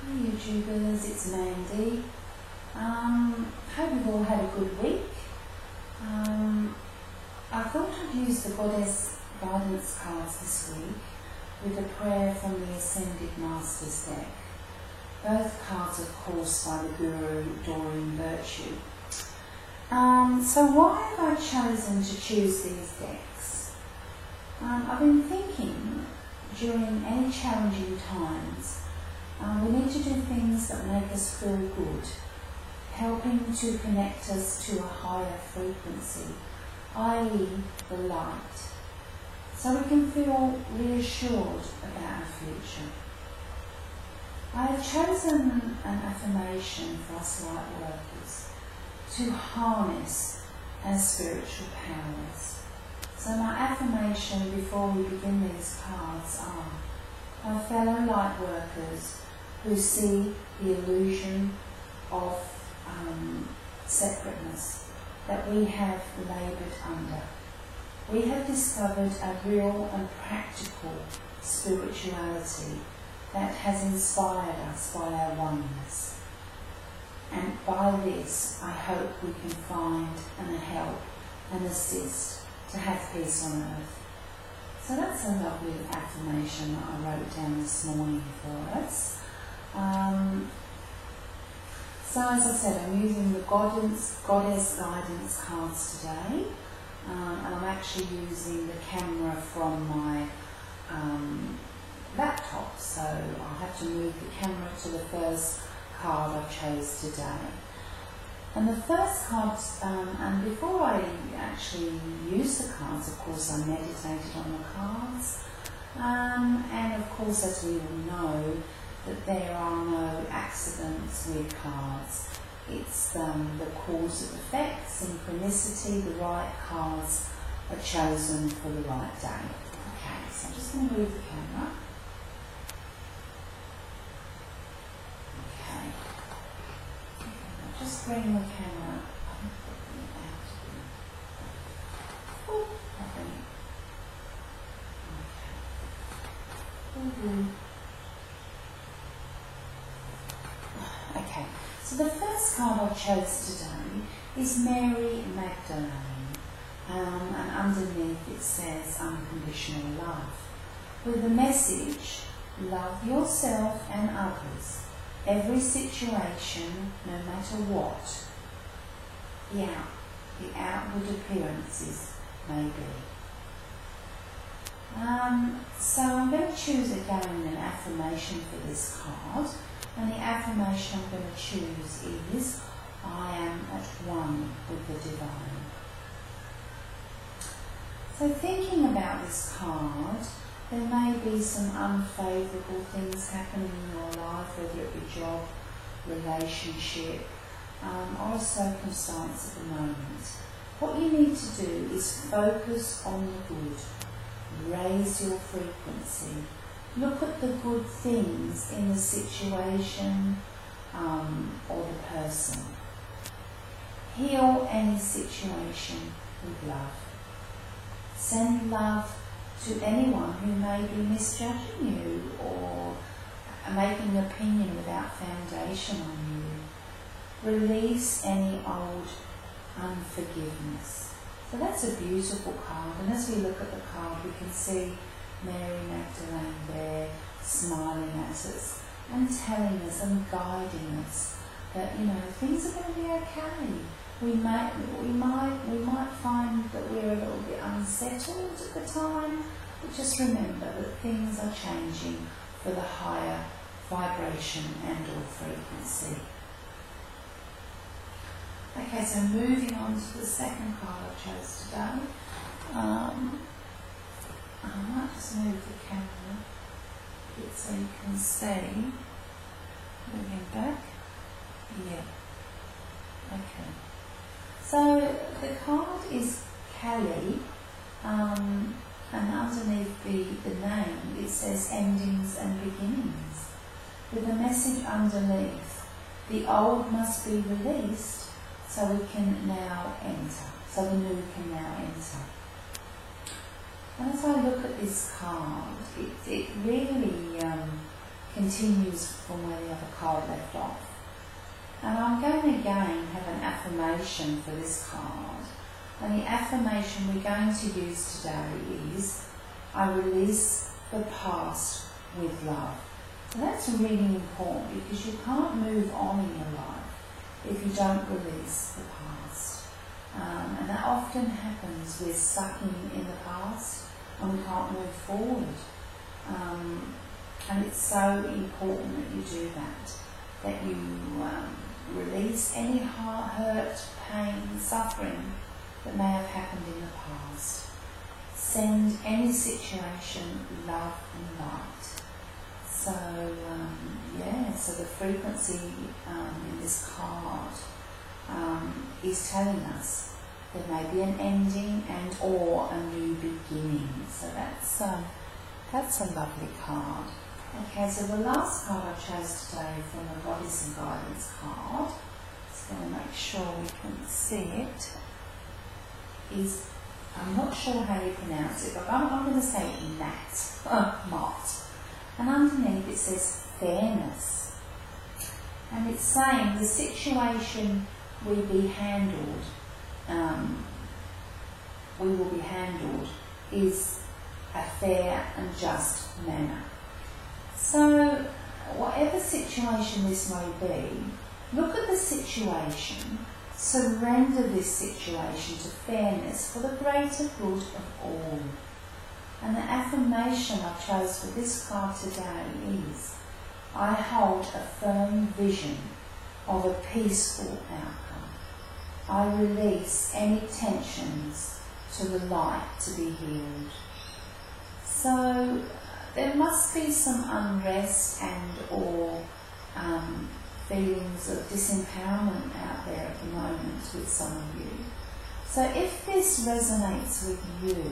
Hi YouTubers, it's Mandy. Hope you've all had a good week. I thought I'd use the Goddess Guidance cards this week with a prayer from the Ascended Masters deck. Both cards of course by the Guru, Doreen Virtue. So why have I chosen to choose these decks? I've been thinking during any challenging times, we need to do things that make us feel good, helping to connect us to a higher frequency, i.e. the light, so we can feel reassured about our future. I have chosen an affirmation for us light workers to harness our spiritual powers. So my affirmation before we begin these cards are: my fellow light workers who see the illusion of separateness that we have laboured under. We have discovered a real and practical spirituality that has inspired us by our oneness. And by this, I hope we can find and help and assist to have peace on earth. So that's a lovely affirmation that I wrote down this morning for us. So as I said, I'm using the Goddess Guidance cards today, and I'm actually using the camera from my laptop, so I'll have to move the camera to the first card I chose today. And the first card, and before I actually used the cards, of course I meditated on the cards, and of course, as we all know, that there are no accidents with cards. It's the cause of effect, synchronicity, the right cards are chosen for the right day. Okay, so I'm just going to move the camera. Okay. I'll just bring the camera up. Oh, I'll bring it. Okay. Okay, so the first card I chose today is Mary Magdalene, and underneath it says unconditional love, with the message: love yourself and others, every situation, no matter what the outward appearances may be. So I'm going to choose again an affirmation for this card. And the affirmation I'm going to choose is: I am at one with the divine. So thinking about this card, there may be some unfavourable things happening in your life, whether it be job, relationship, or a circumstance at the moment. What you need to do is focus on the good, raise your frequency. Look at the good things in the situation or the person. Heal any situation with love. Send love to anyone who may be misjudging you or making an opinion without foundation on you. Release any old unforgiveness. So that's a beautiful card, and as we look at the card we can see Mary Magdalene there smiling at us and telling us and guiding us that, you know, things are going to be okay. We might find that we're a little bit unsettled at the time, but just remember that things are changing for the higher vibration and or frequency. Okay, so moving on to the second card I chose today. I might just move the camera a bit so you can see. Moving back. Yeah. Okay. So the card is Kali, and underneath the name it says endings and beginnings, with a message underneath: the old must be released so we can now enter. So the new can now enter. And as I look at this card, it really can continues from where the other card left off. And I'm going to again have an affirmation for this card. And the affirmation we're going to use today is, I release the past with love. So that's really important, because you can't move on in your life if you don't release the past. And that often happens. We're stuck in the past and we can't move forward. And it's so important that you do that you release any hurt, pain, suffering that may have happened in the past. Send any situation love and light. So, so the frequency in this card is telling us there may be an ending and or a new beginning. So that's a lovely card. Okay, so the last card I chose today from the Goddess and Guidance card, just going to make sure we can see it, is, I'm not sure how you pronounce it, but I'm going to say Mott. And underneath it says fairness. And it's saying the situation we will be handled is a fair and just manner. So, whatever situation this may be, look at the situation, surrender this situation to fairness for the greater good of all. And the affirmation I chose for this card today is, I hold a firm vision of a peaceful outcome. I release any tensions to the light to be healed. So there must be some unrest and or feelings of disempowerment out there at the moment with some of you. So if this resonates with you,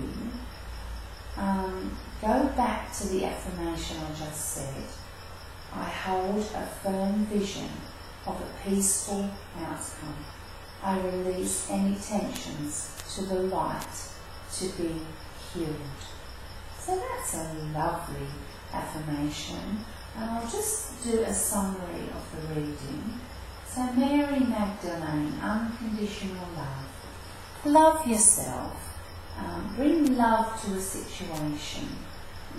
go back to the affirmation I just said. I hold a firm vision of a peaceful outcome. I release any tensions to the light to be healed. So that's a lovely affirmation. And I'll just do a summary of the reading. So Mary Magdalene, unconditional love. Love yourself. Bring love to a situation.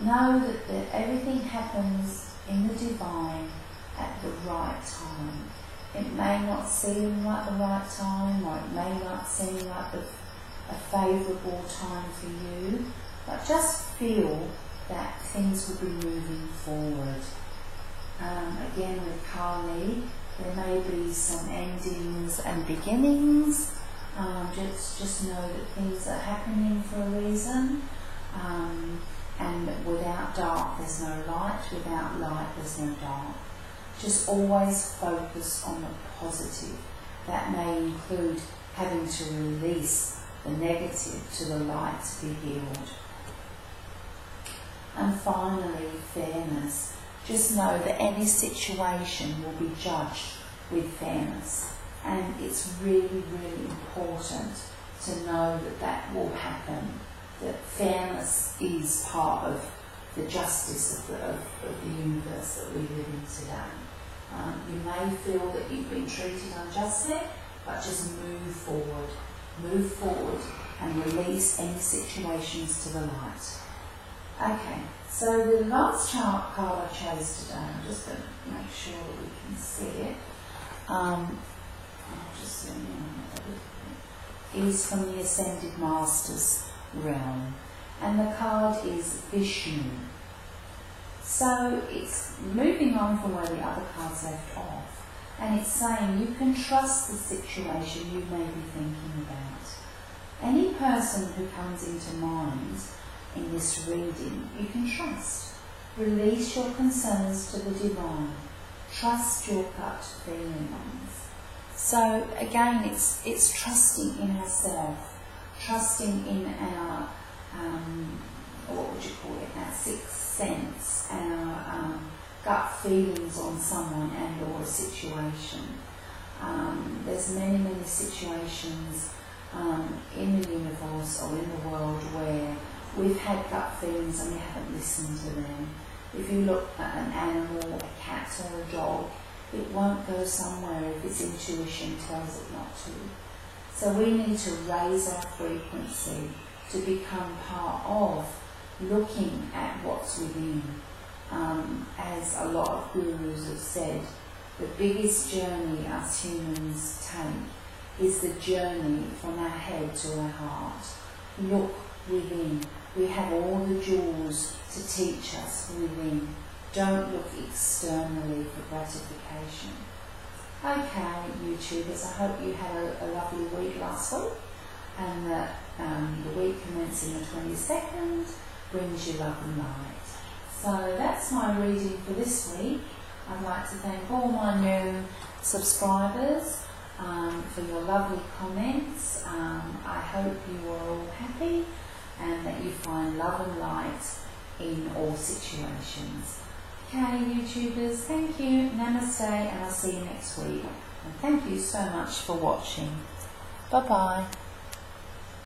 Know that everything happens in the divine at the right time. It may not seem like the right time, or it may not seem like a favourable time for you, but just feel that things will be moving forward. Again with Kali, there may be some endings and beginnings. Just know that things are happening for a reason, and without dark there's no light, without light there's no dark. Just always focus on the positive. That may include having to release the negative to the light to be healed. And finally, fairness. Just know that any situation will be judged with fairness. And it's really, really important to know that that will happen, that fairness is part of the justice of the universe that we live in today. You may feel that you've been treated unjustly, but just move forward and release any situations to the light. Okay, so the last chart card I chose today, I'm just going to make sure that we can see it. I'll just zoom in. Is from the Ascended Masters realm, and the card is Vishnu. So it's moving on from where the other cards left off, and it's saying you can trust the situation you may be thinking about. Any person who comes into mind in this reading, you can trust. Release your concerns to the divine. Trust your gut feelings. So again, it's trusting in ourselves, trusting in our what would you call it? Our sixth sense, our gut feelings on someone and or a situation. There's many situations in the universe or in the world where we've had gut feelings and we haven't listened to them. If you look at an animal, a cat or a dog, it won't go somewhere if its intuition tells it not to. So we need to raise our frequency to become part of looking at what's within. As a lot of gurus have said, the biggest journey us humans take is the journey from our head to our heart. Look within. We have all the jewels to teach us within. Don't look externally for gratification. Okay, YouTubers, I hope you had a lovely week last week, and that the week commencing the 22nd brings you love and light. So that's my reading for this week. I'd like to thank all my new subscribers for your lovely comments. I hope you are all happy and that you find love and light in all situations. Okay, YouTubers, thank you, namaste, and I'll see you next week. And thank you so much for watching. Bye-bye.